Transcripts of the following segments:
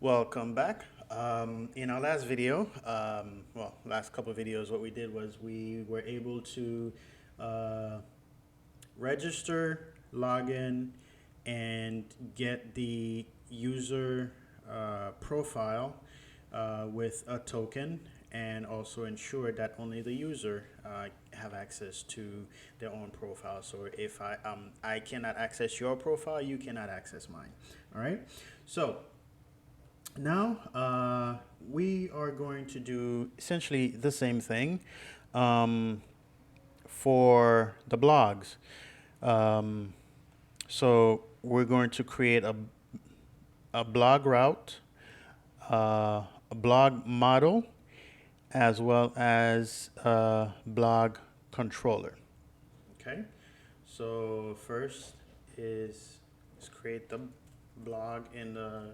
Welcome back. In our last video, last couple of videos, what we did was we were able to uh, register, log in, and get the user profile with a token, and also ensure that only the user have access to their own profile. So if I cannot access your profile, you cannot access mine. All right. So now we are going to do essentially the same thing um, for the blogs. Um, so we're going to create a blog route, a blog model, as well as a blog controller. Okay. So first is let's create the blog in the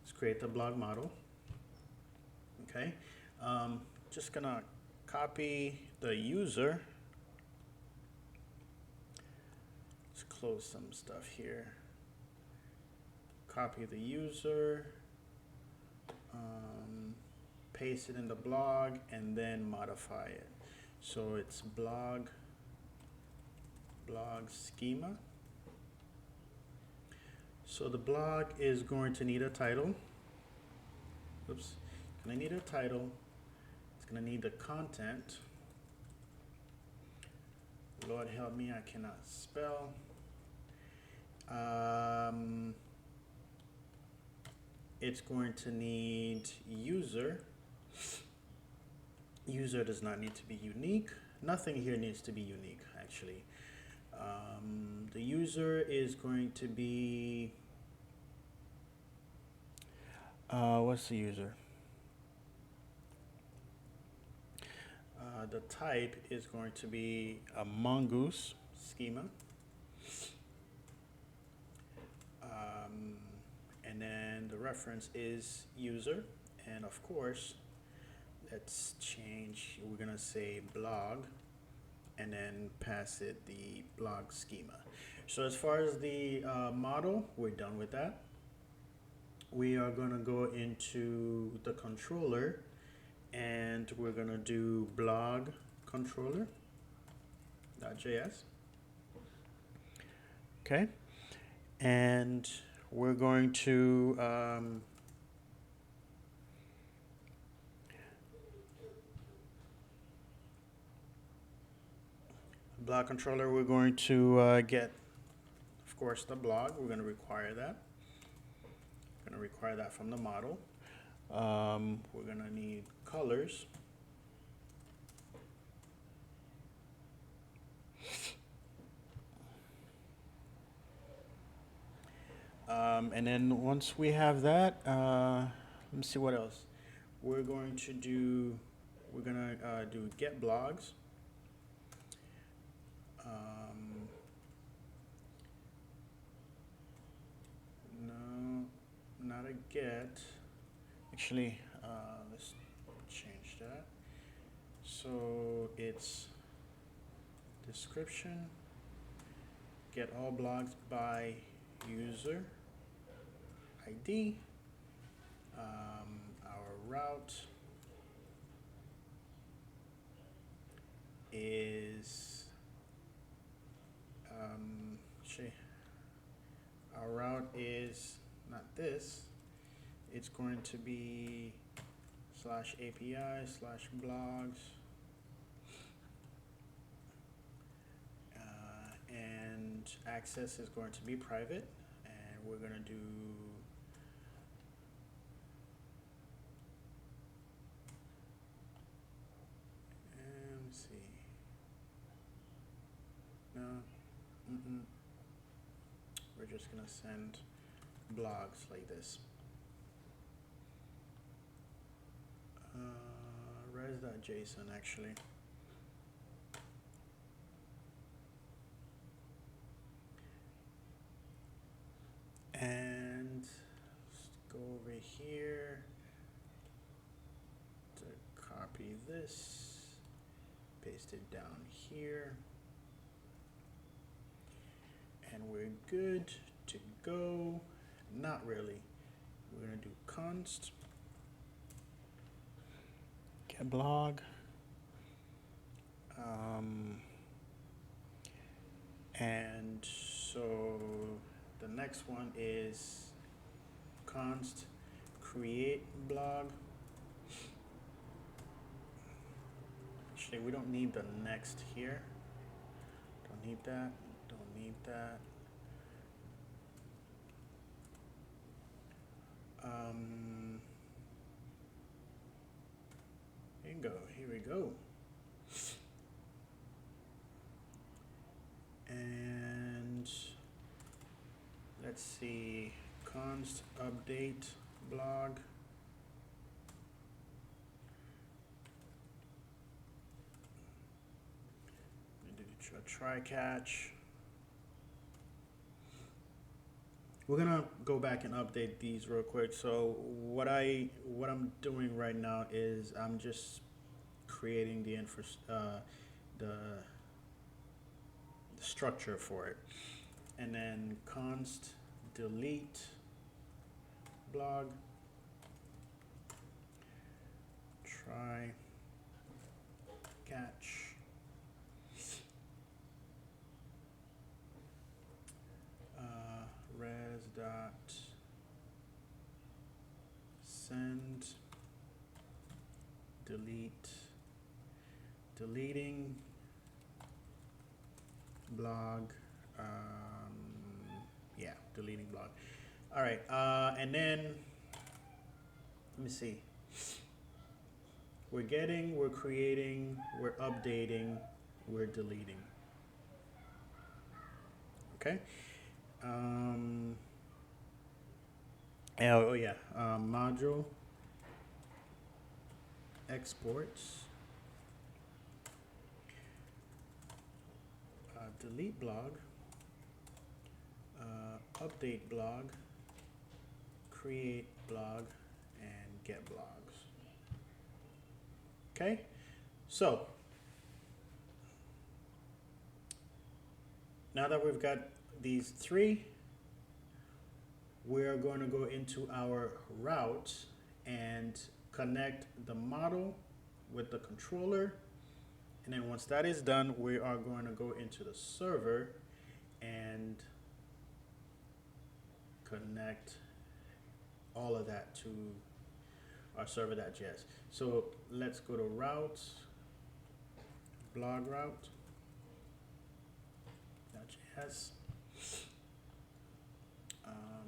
let's create the blog model. Okay. Just gonna copy the user. Let's close some stuff here. Copy the user, paste it in the blog, and then modify it. So it's blog schema. So the blog is going to need a title. Oops. Gonna need a title. It's gonna need the content. Lord help me, I cannot spell. It's going to need user. User does not need to be unique. Nothing here needs to be unique, actually. The user is going to be, what's the user? The type is going to be a mongoose schema. And then the reference is user. And of course, let's change, we're gonna say blog, and then pass it the blog schema. So as far as the model, we're done with that. We are gonna go into the controller, and we're gonna do blog controller.js. Okay, and we're going to blog controller. We're going to get, of course, the blog. We're going to require that. We're going to require that from the model. We're going to need colors. And then once we have that, let me see what else. We're going to do, we're going to do get blogs. No, not a get. Actually, let's change that. So it's description, get all blogs by user ID, our route is our route is not this, it's going to be /API/blogs, and access is going to be private, and we're going to do we're just gonna send blogs like this. Res.json actually. And let's go over here to copy this, paste it down here. And we're good to go. Not really. we're gonna do const get blog. And so the next one is const create blog. Actually, we don't need the next here. Don't need that. Don't need that. Here we go. And let's see, const update blog. Do a try catch. We're gonna go back and update these real quick. So what I'm doing right now is I'm just creating the structure for it, and then const delete blog, try catch, res dot send deleting blog, yeah, deleting blog. All right, and then let me see. We're creating, we're updating, we're deleting. Okay. Oh yeah, module exports, delete blog, update blog, create blog, and get blogs. Okay, so now that we've got these three, we're going to go into our route and connect the model with the controller. And then once that is done, we are going to go into the server and connect all of that to our server.js. So let's go to routes, blog route.js.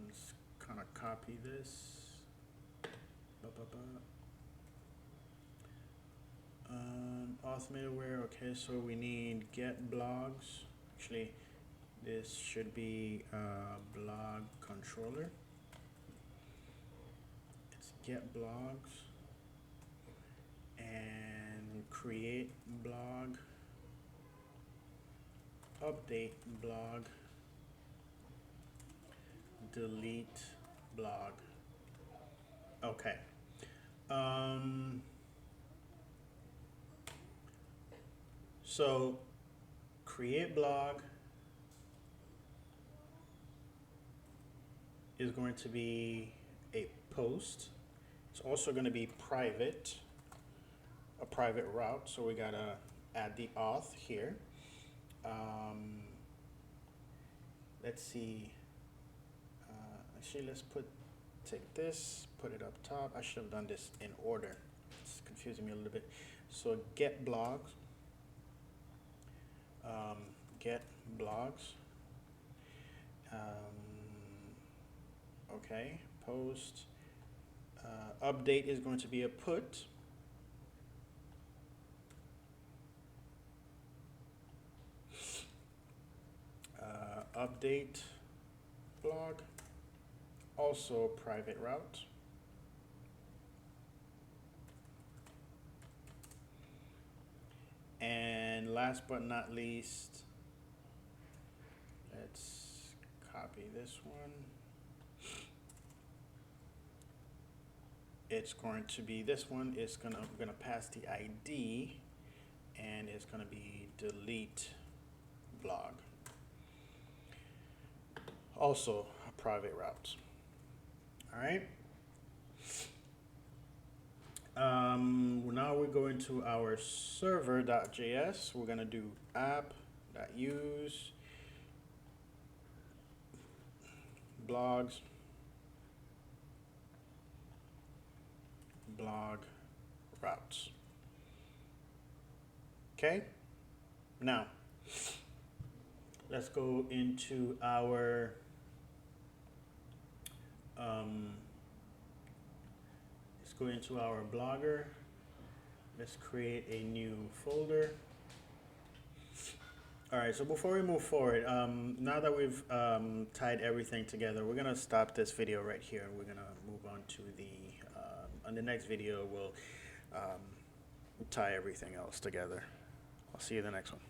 Just kind of copy this. Auth middleware. Okay, so we need get blogs. Actually, this should be blog controller. It's get blogs and create blog, update blog, delete blog. Okay. So create blog is going to be a post. It's also going to be private, a private route. So we gotta add the auth here. Let's see. Actually, let's take this, put it up top. I should have done this in order. It's confusing me a little bit. So get blogs. Get blogs. Okay, post. Update is going to be a put. Update blog. Also private route. And last but not least, let's copy this one. It's going to be, this one is gonna pass the ID, and it's gonna be delete blog. Also a private route. All right. Now we're going to our server.js. We're gonna do app.use blogs blog routes. Okay. Now let's go into our Blogger. Let's create a new folder. All right, so before we move forward, now that we've tied everything together, we're gonna stop this video right here, and we're gonna move on to on the next video, we'll tie everything else together. I'll see you in the next one.